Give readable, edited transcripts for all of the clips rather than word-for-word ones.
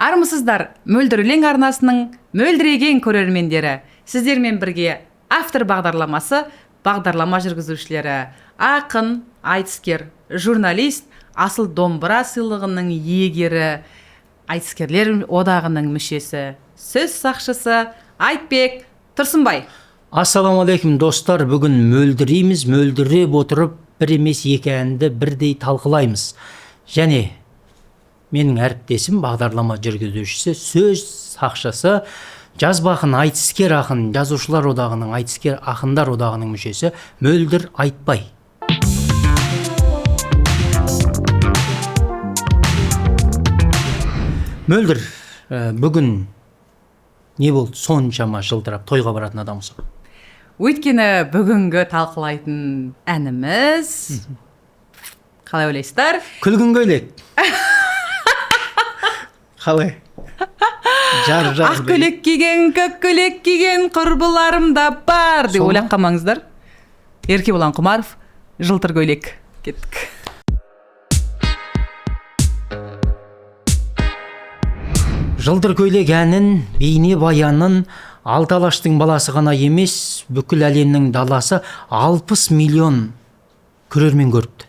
Армысыздар, Мөлдір өлең арнасының мөлдіреген көрермендері. Сіздермен бірге автор бағдарламасы, бағдарлама жүргізушілері, ақын, айтыскер, журналист, асыл домбыра сыйлығының иегері, айтыскерлер одағының мүшесі, сөз сақшысы Айтбек Тұрсынбай. Ассалаумағалейкум достар, бүгін мөлдірейміз, мөлдіреп отырып, бір емес екі әнді бірдей талқылаймыз. Және менің әріптесім, бағдарлама жүргізушісі, сөз сақшысы, жазба ақын, айтыскер ақын, жазушылар одағының, айтыскер ақындар одағының мүшесі Мөлдір Айтбай. Мөлдір, бүгін не болды? Соншама жылдырап тойға баратын адамсың. Өйткені бүгінгі талқылайтын әніміз, қалай ойлайсыздар? Күлгін көйлек. Қалай? Ақ көйлек киген, көк көйлек киген құрбыларым да бар деп ойлап қалмаңыздар. Еркебұлан Құмаров, жылтыр көйлек. Кеттік. Жылтыр көйлек әнін, бейне баянын Алты алаштың баласы ғана емес, бүкіл әлемнің даласы 60 миллион көрермен көріпті.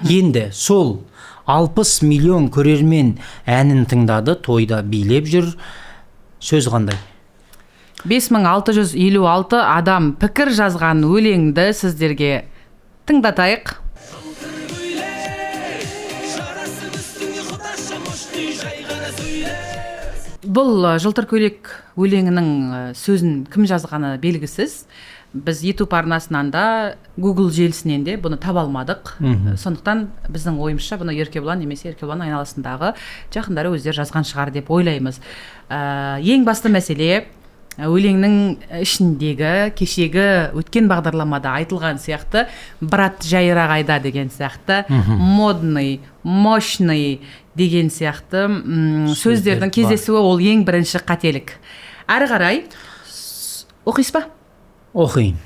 Енді сол 60 миллион көрермен әнін тыңдады, тойда билеп жүр. Сөз қандай? 5656 адам пікір жазған өлеңді сіздерге тыңдатайық. Бұл жылтыр көйлек өлеңінің сөзін кім жазғаны белгісіз. Біз YouTube арнасынан да, Google желісінен де бұны таба алмадық. Сондықтан біздің ойымызша бұны Еркебұлан немесе Еркебұлан айналасындағы жақындары өздері жазған шығар деп ойлаймыз. Ең басты мәселе өлеңнің ішіндегі кешегі өткен бағдарламада айтылған сияқты брат жайырақ айда деген сияқты, модный, мощный деген сияқты сөздердің кездесуі ол ең бірінші қателік. Әрі қарай оқисыз ба? Оқиын.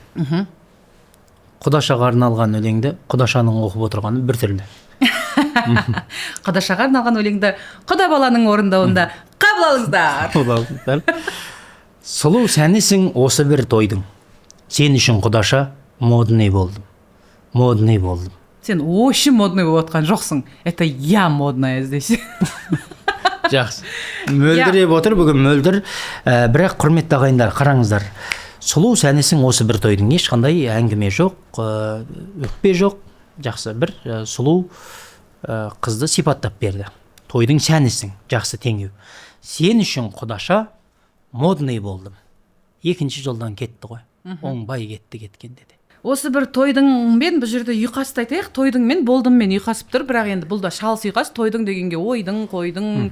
Құдашаға арналған өлеңді Құдашаның оқып отырғаны бір түрлі. Құдашаға арналған өлеңді Құда баланың орындауында қабыл алыңыздар. Сұлу сәнісің осы бір тойдың. Сен үшін Құдаша модный болдым. Модный болдым. Сен очень модный болып отқан жоқсың. Это я модная здесь. Жақсы. Мөлдіреп отыр бүгін Мөлдір. Бірақ құрметті ағайындар, қараңыздар. Сұлу сәнісің осы бір тойдың. Ешқандай әңгіме жоқ, өкпе жоқ. Жақсы, бір сұлу қызды сипаттап берді. Тойдың сәнісің, жақсы теңеу. Сен үшін Құдаша модный болдым. Екінші жолдан кетті ғой. Оңбай кеткен деді. Осы бір тойдың мен бұл жерде ұйқасты айтайық. Тойдың мен болдым мен ұйқасып тұр, бірақ енді бұл да шал ұйқас. Тойдың дегенге ойдың, қойдың,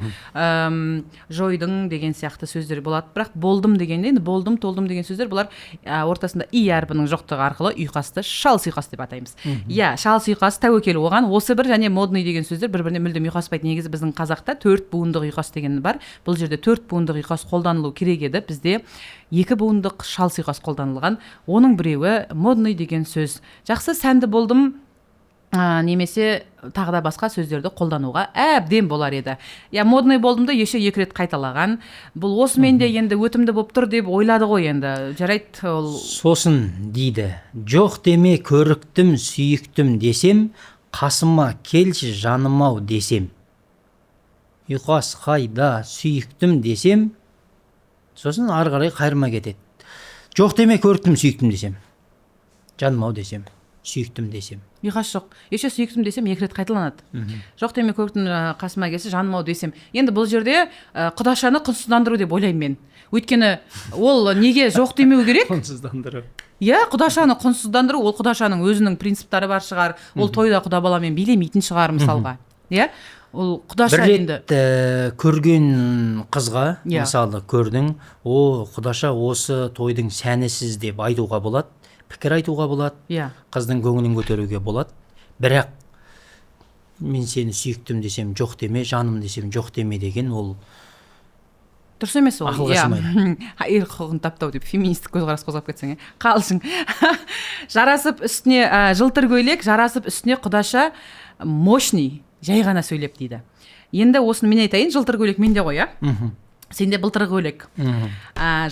жойдың деген сияқты сөздер болады. Бірақ болдым дегенде енді болдым, толдым деген сөздер бұлар ортасында и әрпінің жоқтығы арқылы ұйқасты шал ұйқас деп атаймыз. Иә, шал ұйқас тәуекел оған. Осы бір және модный деген сөздер бір-біріне мүлдем ұйқаспайды. Негізі біздің қазақта 4 буындық ұйқас деген бар. Бұл жерде 4 буындық ұйқас қолданылу керек еді. Бізде 2 буындық шал ұйқас қолданылған. Оның біреуі модный деген сөз. Жақсы сәнді болдым немесе тағы да басқа сөздерді қолдануға әбден болар еді. Я модный болдым да еше 2 рет қайталаған. Бұл осымен де енді өтімді болып тұр деп ойлады ғой енді. Жарайды ол. Сосын дейді, жоқ деме көріктім, сүйіктім десем, қасыма келші жаным-ау десем. Ұйқас қайда сүйіктім десем, сосын ары қарай қайырма кетеді. Жоқ деме көріктім, сүйіктім десем. Жаным-ау десем, сүйіктім десем. Ұйқас жоқ. Еше сүйіктім десем 2 рет қайталанады. Жоқ деме көріктім қасыма келсе жаным-ау десем. Енді бұл жерде Құдашаны құнсыздандыру деп ойлаймын мен. Өйткені ол неге жоқ демеу керек? Құнсыздандыру. Иә, Құдашаны құнсыздандыру, ол Құдашаның өзінің принциптары бар шығар. Ол тойда Құда баламен билемейтін шығар мысалға. Иә? Ол Құдаша енді бір рет көрген қызға, мысалы көрдің, Құдаша осы тойдың сәнісіз деп айтуға болады, пікір айтуға болады, қыздың көңілін көтеруге болады. Бірақ мен сені сүйіктім десем жоқ деме, жаным десем жоқ деме деген ол дұрыс емес ол. Ақылға сыймайды. Әйел құқығын таптау деп феминистік көзқарас қозғап кетсең, қалжың. Жарасып үстіне жылтыр көйлек, жарасып үстіне Құдаша мощный, жай ғана сөйлеп дейді. Енді осыны мен айтайын, жылтыр көйлек менде ғой, иә? Сенде былтыр көйлек.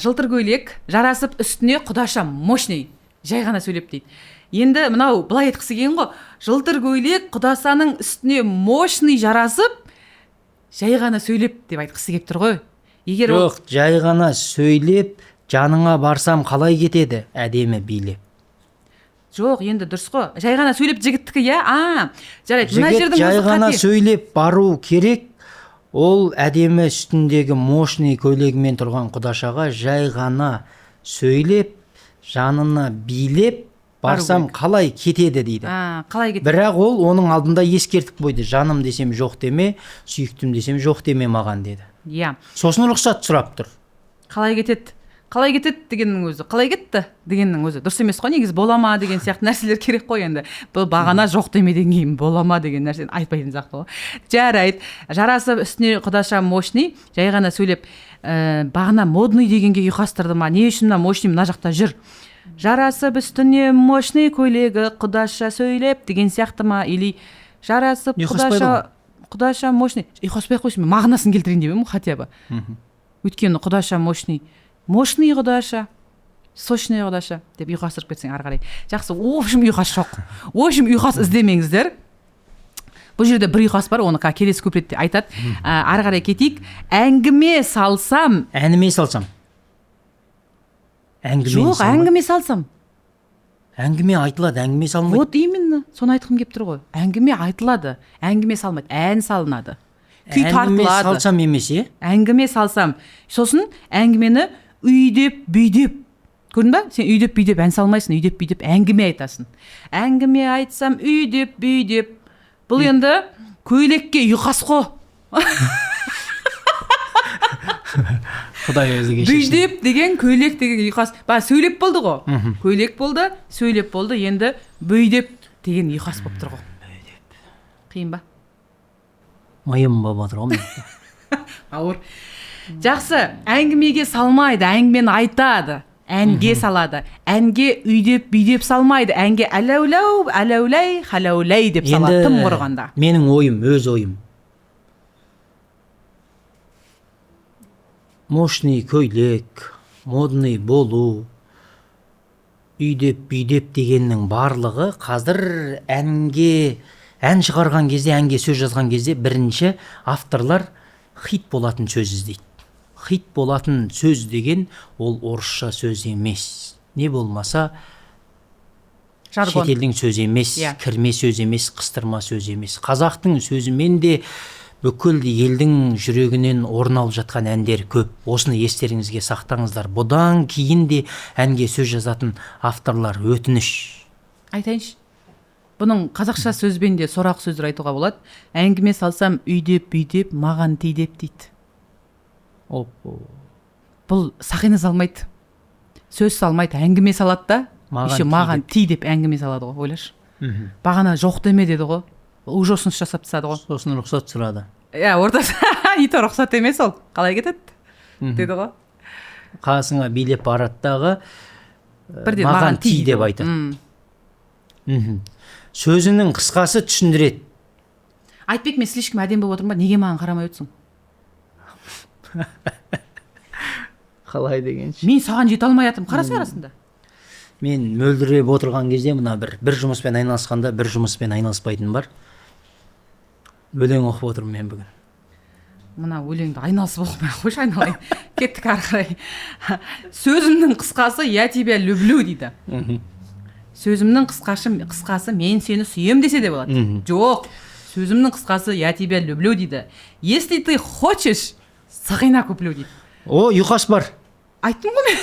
Жылтыр көйлек жарасып үстіне құдаша мощный, жай ғана сөйлеп дейді. Енді мынау былай айтқысы келген ғой, жылтыр көйлек құдасаның үстіне мощный жарасып, жай ғана сөйлеп деп айтқысы келіп тұр ғой. Егер жоқ, жай ғана сөйлеп, жаныңа барсам қалай кетеді, әдемі билеп. Жоқ, енді дұрыс қой. Жай ғана сөйлеп жігіттікі, иә? Жарайды, мына жігіт жердің жай өзі ғана қате. сөйлеп бару керек. Ол әдемі үстіндегі мощный көйлегімен тұрған құдашаға жай ғана сөйлеп, жанына билеп, барсам қалай кетеді дейді. Қалай кетеді? Бірақ ол оның алдында ескертіп қойды. Жаным десем жоқ деме, сүйіктім десем жоқ деме маған деді. Иә. Сосын рұқсат сұрап тұр. Қалай кетеді? Қалай кетеді дегеннің өзі, қалай кетті дегеннің өзі дұрыс емес қой, негізі бола ма деген сияқты нәрселер керек қой енді. Бұл бағана жоқ демеден кейін бола ма деген нәрсені айтпайтын сияқты ғой. Жарайды, жарасып үстіне құдаша мощный, жай ғана сөйлеп, бағана модный дегенге ұйқастырды ма, не үшін мына мощный мына жақта жүр? Жарасып үстіне мощный көйлегі құдаша сөйлеп деген сияқты ма, или жарасып құдаша мощный, ұйқаспай қойсын, мағынасын келтірейін деп едім хотя бы. Өйткені құдаша мощный құдаша, сочный құдаша деп ұйқастырып кетсең ары қарай. Жақсы, в общем ұйқас жоқ. В общем ұйқас іздемеңіздер. Бұл жерде бір ұйқас бар, оны келесі куплетте айтады. Ары қарай кетейік. Әңгіме салсам. Жоқ, әңгіме салсам. Әңгіме айтылады, әңгіме салмайды. Вот именно, соны айтқым келіп тұр ғой. Әңгіме айтылады, әңгіме салмайды, ән салынады. Күй тартылады. Әңгіме салсам емес, Әңгіме салсам. Сосын әңгімені үйдеп, бүйдеп. Көрдің ба? Сен үйдеп, бүйдеп ән салмайсың, үйдеп, бүйдеп әңгіме айтасың. Әңгіме айтсам үйдеп, бүйдеп. Бұл енді көйлекке ұйқас қой. Құдай өзі кешірсін. Бүйдеп деген көйлек деген ұйқас. Сөйлеп болды ғой. Көйлек болды, сөйлеп болды, енді бүйдеп деген ұйқас болып тұр ғой. Қиын ба? Майым болып отыр ғой. Ауыр. Жақсы, әңгімеге салмайды, әңгімені айтады. Әнге салады. Әнге үйдеп, бүйдеп салмайды. Әнге әләуләй, халәуләй деп салады. Тым құрғанда. Менің ойым, өз ойым. Мощный көйлек, модный болу, үйдеп, бүйдеп дегеннің барлығы қазір ән шығарған кезде, әнге сөз жазған кезде бірінші авторлар хит болатын сөз іздейді. Хит болатын сөз деген ол орысша сөз емес. Не болмаса шетелдің сөз емес, кірме сөз емес, қыстырма сөз емес. Қазақтың сөзімен де бүкіл елдің жүрегінен орын алып жатқан әндер көп. Осыны естеріңізге сақтаңыздар. Бұдан кейін де әнге сөз жазатын авторлар өтініш. Айтайыншы. Бұның қазақша сөзбен де сорақ сөздер айтуға болады. Әңгіме салсам үйдеп, бүйдеп, маған тейдеп дейді. Бұл сақина салмайды. Сөз салмайды, әңгіме салады да. Маған тейдеп әңгіме салады ғой, ойлашы. Бағана жоқ деме деді ғой. Уже ұсыныс жасап тастады ғой. Сосын рұқсат сұрады. Ортасы ит рұқсат емес ол. Қалай кетеді? Деді ғой. Қасыңа билеп бараттағы маған ти деп айтады. Сөзінің қысқасы түсіндіреді. Айтбек, мен слишком әдем болып отырмын ба? Неге маған қарамай өтсің? Қалай дегенше? Мен саған жете алмай жатырмын. Қарасай арасында. Мен мөлдіреп отырған кезде мына бір жұмыспен айналысқанда бір жұмыспен айналыспайтын бар. Өлең оқып отырмын мен бүгін. Мына өлеңді айналысып оқымай қойшы, айналайын. Кеттік ары қарай. Сөзімнің қысқасы я тебя люблю дейді. Сөзімнің қысқасы мен сені сүйем десе де болады. Жоқ. Сөзімнің қысқасы я тебя люблю дейді. Если ты хочешь, сақина куплю дейді. Ұйқас бар. Айттым ғой мен.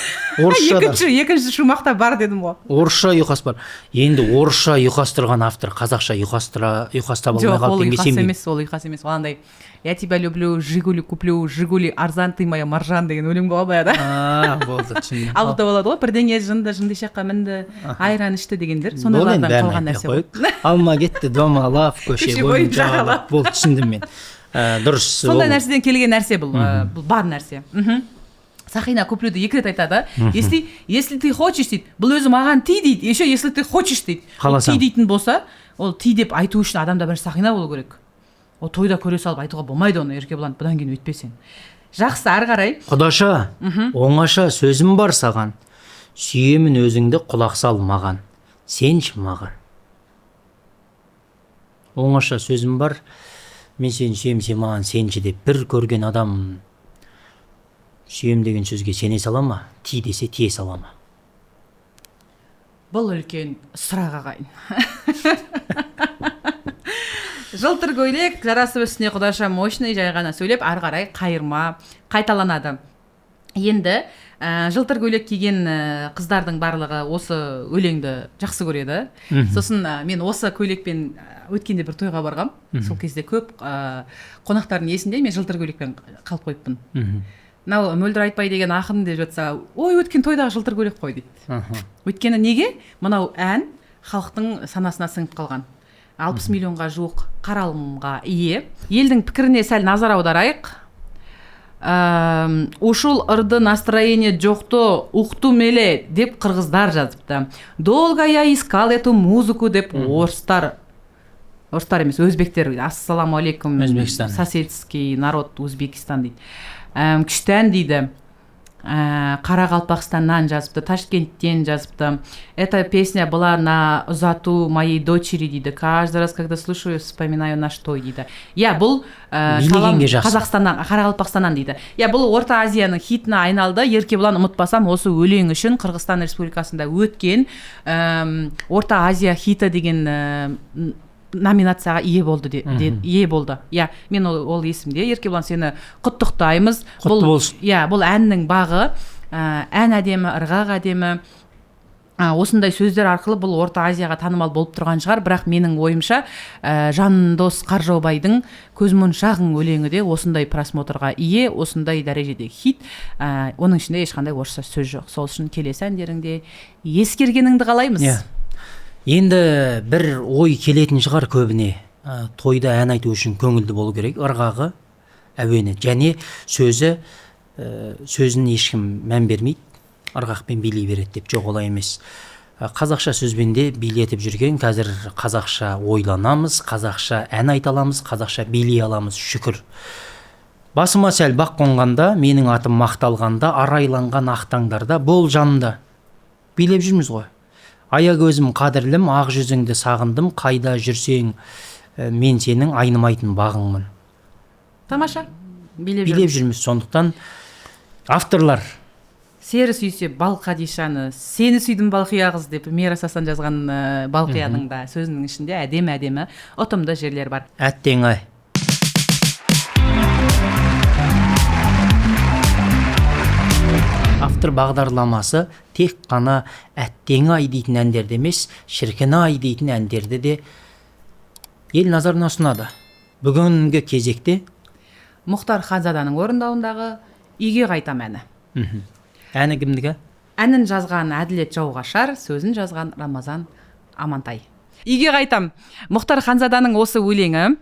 Орысшада. Екінші шумақта бар дедім ғой. Орысша ұйқас бар. Енді орысша ұйқастырған автор қазақша ұйқаста болмай қалып демесем. Жоқ, ол ұйқас емес. Оландай я тебя люблю, Жигули куплю, Жигули арзан, ты моя маржан деген өлең болады баяғыда. Болды, түсіндім. Ал да болады ғой, бірдеңе жынды шаққа мінді, айран ішті дегендер. Сондайлардан қалған нәрсе ғой. Алма кетті, домалап, көше бойын жағалап. Болды, түсіндім мен. Дұрыс. Сондай нәрседен келген нәрсе бұл бар нәрсе. Сақина куплюді екі рет айтады. Если ты хочешь дейді, бұл өзі маған ти дейді, еще если ты хочешь дейді. Ти дейтін болса, ол ти деп айту үшін адамда бір сақина болу керек. О тойда көре салып айтуға болмайды оны, Еркебұлан, бұдан кейін өйтпесең. Жақсы, ары қарай. Құдаша, оңаша сөзім бар саған. Сүйемін өзіңді, құлақ сал маған. Сенші маған. Оңаша сөзім бар. Мен сені сүйем, сен маған сенші деп бір көрген адам сүйем деген сөзге сене сала ма? Ти десе тие сала ма? Бұл үлкен сұрақ ағайын. Жылтыр көйлек жарасып үстіне Құдаша мощный жай ғана сөйлеп, ары қарай қайырма қайталанады. Енді жылтыр көйлек киген қыздардың барлығы осы өлеңді жақсы көреді. Сосын мен осы көйлекпен өткенде бір тойға барғам. Сол кезде көп қонақтардың есінде мен жылтыр көйлекпен қалып қойыппын. Мынау Мөлдір Айтбай деген ақын деп жатса, ой, өткен тойдағы жылтыр көйлек қой дейді. Өйткені неге? Мынау ән халықтың санасына сіңіп қалған. 60 миллионға жуық қаралымға ие. Елдің пікіріне сәл назар аударайық. Ушул ырды настроение жоқты укту меле деп қырғыздар жазыпты. Долго я искал эту музыку деп орыстар емес, өзбектер. Ассаламу алейкум, Өзбекстан. Соседский народ Өзбекистан дейді. Күштен дейді. Қарақалпақстаннан жазыпты, Ташкенттен жазыпты. Эта песня была на узату моей дочери дейді. Каждый раз, когда слушаю, вспоминаю наш той дейді. Бұл Қазақстаннан, Қарақалпақстаннан дейді. Бұл Орта Азияның хитіне айналды. Еркебұлан, ұмытпасам, осы өлең үшін Қырғызстан Республикасында өткен Орта Азия хиті деген номинацияға ие болды ие болды. Мен ол есімде. Еркебұлан, сені құттықтаймыз. Құтты болсын. Бұл әннің бағы, ән әдемі, ырғақ әдемі. Осындай сөздер арқылы бұл Орта Азияға танымал болып тұрған шығар, бірақ менің ойымша Жандос Қаржаубайдың Көзмоншағың өлеңі де осындай просмотрға ие, осындай дәрежеде хит. Оның ішінде ешқандай орысша сөз жоқ. Сол үшін келесі әндеріңде ескергеніңді қалаймыз. Енді бір ой келетін шығар көбіне. Тойда ән айту үшін көңілді болу керек. Ырғағы, әуені және сөзін ешкім мән бермейді. Ырғақпен билей береді деп, жоқ олай емес. Қазақша сөзбен де билетіп жүрген, қазір қазақша ойланамыз, қазақша ән айта аламыз, қазақша билей аламыз, шүкір. Басыма сәл бақ қонғанда, менің атым мақталғанда, арайланған ақтаңдарда, бол жанында билеп жүрміз ғой. Ая көзім қадірлім, ақ жүзіңді сағындым, қайда жүрсең, мен сенің айнымайтын бағыңмын. Тамаша. Билеп жүрміз. Сондықтан авторлар сері сүйсе Балқадишаны, сені сүйдім Балқия қыз деп Мира Сасан жазған Балқияның да сөзінің ішінде әдемі ұтымды жерлер бар. Әттең ай. Автор бағдарламасы тек қана әттең ай дейтін әндерді емес, шіркін ай дейтін әндерді де ел назарына ұсынады. Бүгінгі кезекте Мұхтар Ханзаданың орындауындағы Үйге қайтам әні. Әні кімдікі? Әнін жазған Әділет Жауғашар, сөзін жазған Рамазан Амантай. Үйге қайтам. Мұхтар Ханзаданың осы өлеңі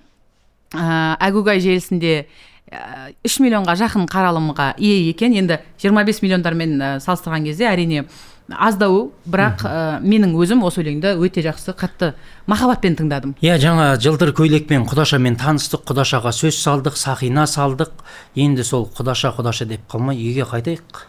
Әгугай желісінде 3 миллионға жақын қаралымға ие екен. Енді 25 миллиондармен салыстырған кезде әрине аздау, бірақ менің өзім осы өлеңді өте жақсы, қатты махаббатпен тыңдадым. Жаңа жылтыр көйлекпен Құдашамен таныстық, Құдашаға сөз салдық, сақина салдық. Енді сол Құдаша деп қалмай үйге қайтайық.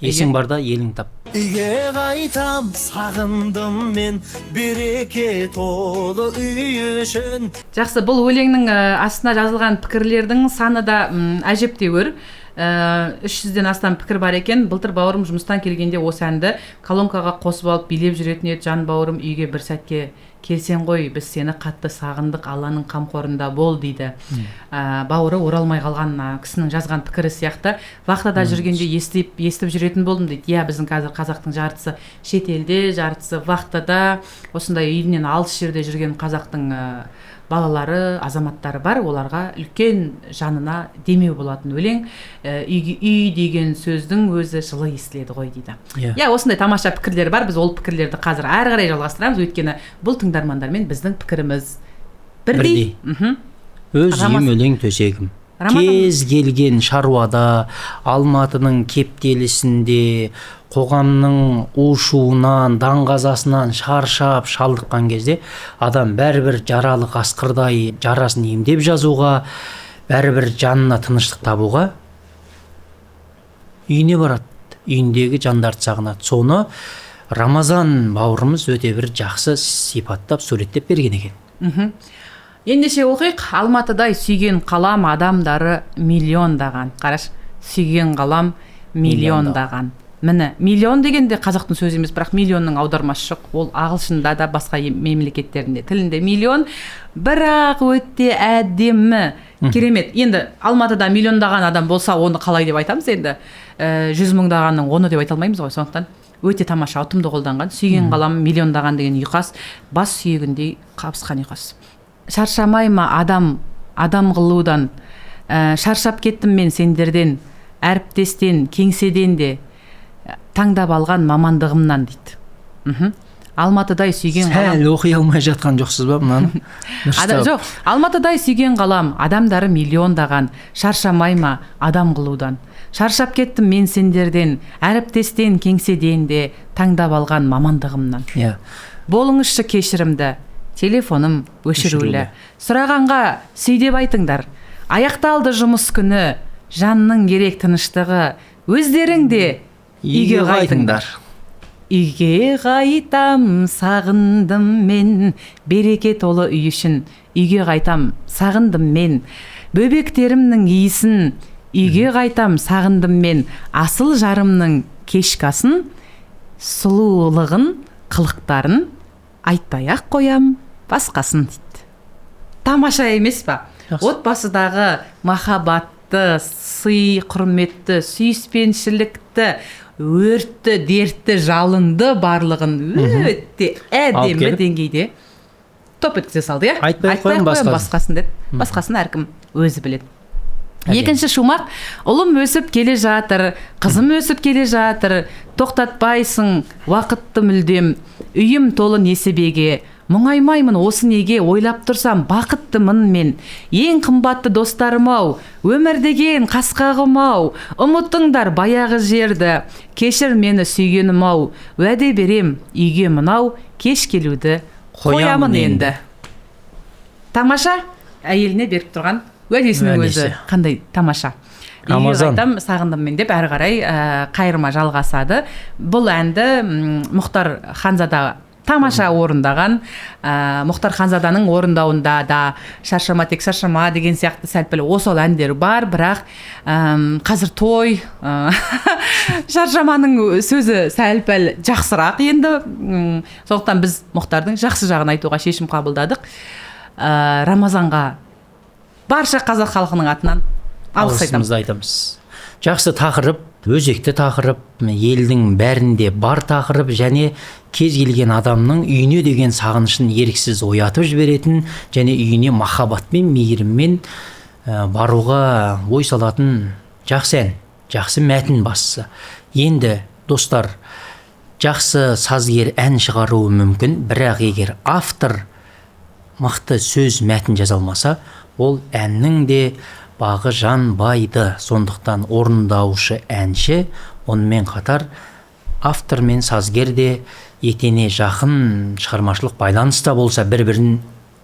Есің барда елің тап. Үйге қайтам, сағындым мен, береке толы үй үшін. Жақсы, бұл өлеңнің астына жазылған пікірлердің саны да әжептеуір. 300-ден астам пікір бар екен. Былтыр бауырым жұмыстан келгенде осы әнді колонкаға қосып алып билеп жүретін еді. Жан бауырым, үйге бір сәтке келсең ғой, біз сені қатты сағындық, Алланың қамқорында бол дейді. Бауыры оралмай қалған кісінің жазған пікірі сияқты. Вахтада жүргенде естіп жүретін болдым дейді. Біздің қазір қазақтың жартысы шетелде, жартысы вахтада, осындай үйінен алыс жерде жүрген қазақтың балалары, азаматтары бар, оларға үлкен жанына демеу болатын өлең. Үй деген сөздің өзі жылы естіледі ғой дейді. Осындай тамаша пікірлер бар. Біз ол пікірлерді қазір әрі қарай жалғастырамыз, өйткені бұл тыңдармандармен біздің пікіріміз бірдей. Өз үйім өлең төсегім. Кез келген шаруада, Алматының кептелісінде, қоғамның у-шуынан, даңғазасынан шаршап шалдыққан кезде адам бәрібір жаралы қасқырдай жарасын емдеп жазуға, бәрібір жанына тыныштық табуға үйіне барады, үйіндегі жандарды сағынады. Соны Рамазан бауырымыз өте бір жақсы сипаттап, суреттеп берген екен. Ендеше оқиық. Алматыдай сүйген қалам адамдары миллиондаған. Қараш, сүйген қалам миллиондаған. Міне, миллион дегенде қазақтың сөзі емес, бірақ миллионның аудармасы жоқ. Ол ағылшында да басқа мемлекеттерінде тілінде миллион, бірақ өте әдемі, керемет. Енді Алматыда миллиондаған адам болса, оны қалай деп айтамыз енді? 100 мыңдағанның оны деп айта алмаймыз ғой. Сондықтан өте тамаша, ұтымды қолданған. Сүйген қалам миллиондаған деген ұйқас, бас сүйегіндей қабысқан ұйқас. Шаршамай ма адам қылудан, шаршап кеттім мен сендерден, әріптестен, кеңседен де, таңдап алған мамандығымнан дейді. Алматыдай сүйген қалам. Сәл оқи алмай жатқан жоқсыз ба мынаны? Жоқ, Алматыдай сүйген қалам адамдары миллиондаған, шаршамай ма адам қылудан. Шаршап кеттім мен сендерден, әріптестен, кеңседен де, таңдап алған мамандығымнан. Болыңызшы кешірімді, телефоным өшірулі. Сұрағанға сүй деп айтыңдар. Аяқталды жұмыс күні, жанның керек тыныштығы, өздерің де үйге қайтыңдар. Үйге қайтам, сағындым мен, береке толы үй үшін. Үйге қайтам, сағындым мен, бөбектерімнің иісін. Үйге қайтам, сағындым мен, асыл жарымның кешкасын, сұлулығын, қылықтарын айтпай-ақ қоям, басқасын дейді. Тамаша емес па? Отбасыдағы махаббатты, сый, құрметті, сүйіспеншілікті, өртті, дертті, жалынды барлығын өте әдемі деңгейде топ өткізе салды, иә? Айтпай қоям, басқасын деді. Басқасын әркім өзі біледі. Екінші шумақ. Ұлым өсіп келе жатыр, қызым өсіп келе жатыр, тоқтатпайсың уақытты мүлдем, үйім толы несібеге, мұңаймаймын осы неге, ойлап тұрсам бақыттымын мен, ең қымбатты достарым-ау, өмір деген қасқағым-ау, ұмыттыңдар баяғы жерді, кешір мені сүйгенім-ау, уәде берем үйге мынау, кеш келуді қоямын енді. Тамаша, әйеліне беріп тұрған уәдесінің өзі қандай тамаша. Үйге қайтам, сағындым мен деп әрі қарай қайырма жалғасады. Бұл әнді Мұхтар Ханзада тамаша орындаған. Мұхтар Ханзаданың орындауында да шаршама тек шаршама деген сияқты сәл-пәл осал әндер бар, бірақ қазір той, шаршаманың сөзі сәл-пәл жақсырақ енді. Сондықтан біз Мұхтардың жақсы жағын айтуға шешім қабылдадық. Рамазанға барша қазақ халқының атынан алғысымызды айтамыз. Жақсы тақырып, өзекті тақырып, елдің бәрінде бар тақырып және кез келген адамның үйіне деген сағынышын еріксіз оятып жіберетін және үйіне махаббатпен, мейіріммен баруға ой салатын жақсы ән, жақсы мәтін бастысы. Енді достар, жақсы сазгер ән шығаруы мүмкін, бірақ егер автор мықты сөз мәтін жаза алмаса, ол әннің де бағы жан байды. Сондықтан орындаушы әнші, онымен қатар автор мен сазгер де етене жақын шығармашылық байланыста болса, бір-бірін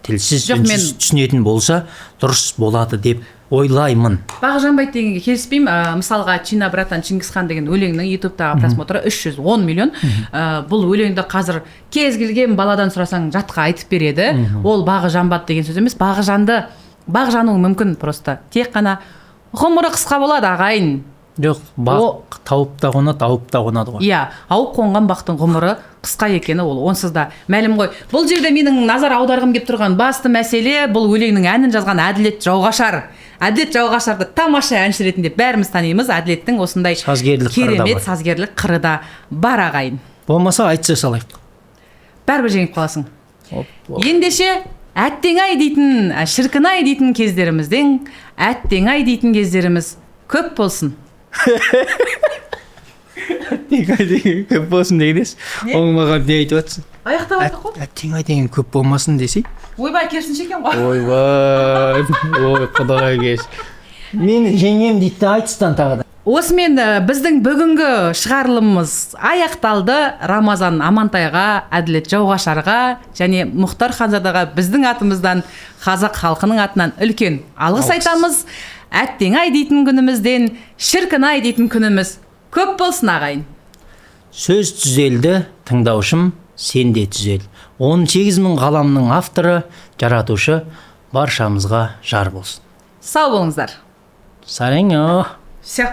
тілсіз үнсіз түсінетін болса, дұрыс болады деп ойлаймын. Бағы жан байды дегенге келіспеймін. Мысалға Чина Братан Чингисхан деген өлеңнің ютубтағы просмотры 310 миллион. Бұл өлеңді қазір кез келген баладан сұрасаң жатқа айтып береді. Ол бағы жанбады деген сөз емес. Бағы жануы мүмкін, просто тек қана ғұмыры қысқа болады ағайын. Жоқ, бақ тауып та қонады ғой. Иә, ауып қонған бақтың ғұмыры қысқа екені ол онсыз да мәлім ғой. Бұл жерде менің назар аударғым келіп тұрған басты мәселе, бұл өлеңнің әнін жазған Әділет Жауғашар. Әділет Жауғашарды тамаша әнші ретінде бәріміз танимыз. Әділеттің осындай керемет сазгерлік қыры да бар ағайын. Болмаса айтса салайық. Бәрібір жеңіп қаласың. Ендеше әттең-ай дейтін, шіркін-ай дейтін кездеріміздің, әттең-ай дейтін кездеріміз көп болсын. Әттең-ай деген көп болсын дегенес. Оң маған не айтып жатсың? Аяқтап атық қой. Әттең-ай деген көп болмасын десей. Ойбай, керісінше екен ғой. Ойбай, ой құдағай кеш. Мені жеңем дейді да, айтыстан тағы да. Осымен біздің бүгінгі шығарылымымыз аяқталды. Рамазан Амантайға, Әділет Жауғашарға және Мұхтар Ханзадаға біздің атымыздан, қазақ халқының атынан үлкен алғыс айтамыз. Әттең ай дейтін күнімізден шіркін ай дейтін күніміз көп болсын ағайын. Сөз түзелді, тыңдаушым, сен де түзел. 18.000 қаламның авторы, жаратушы баршамызға жар болсын. Сау болыңыздар. Сараңа. Все.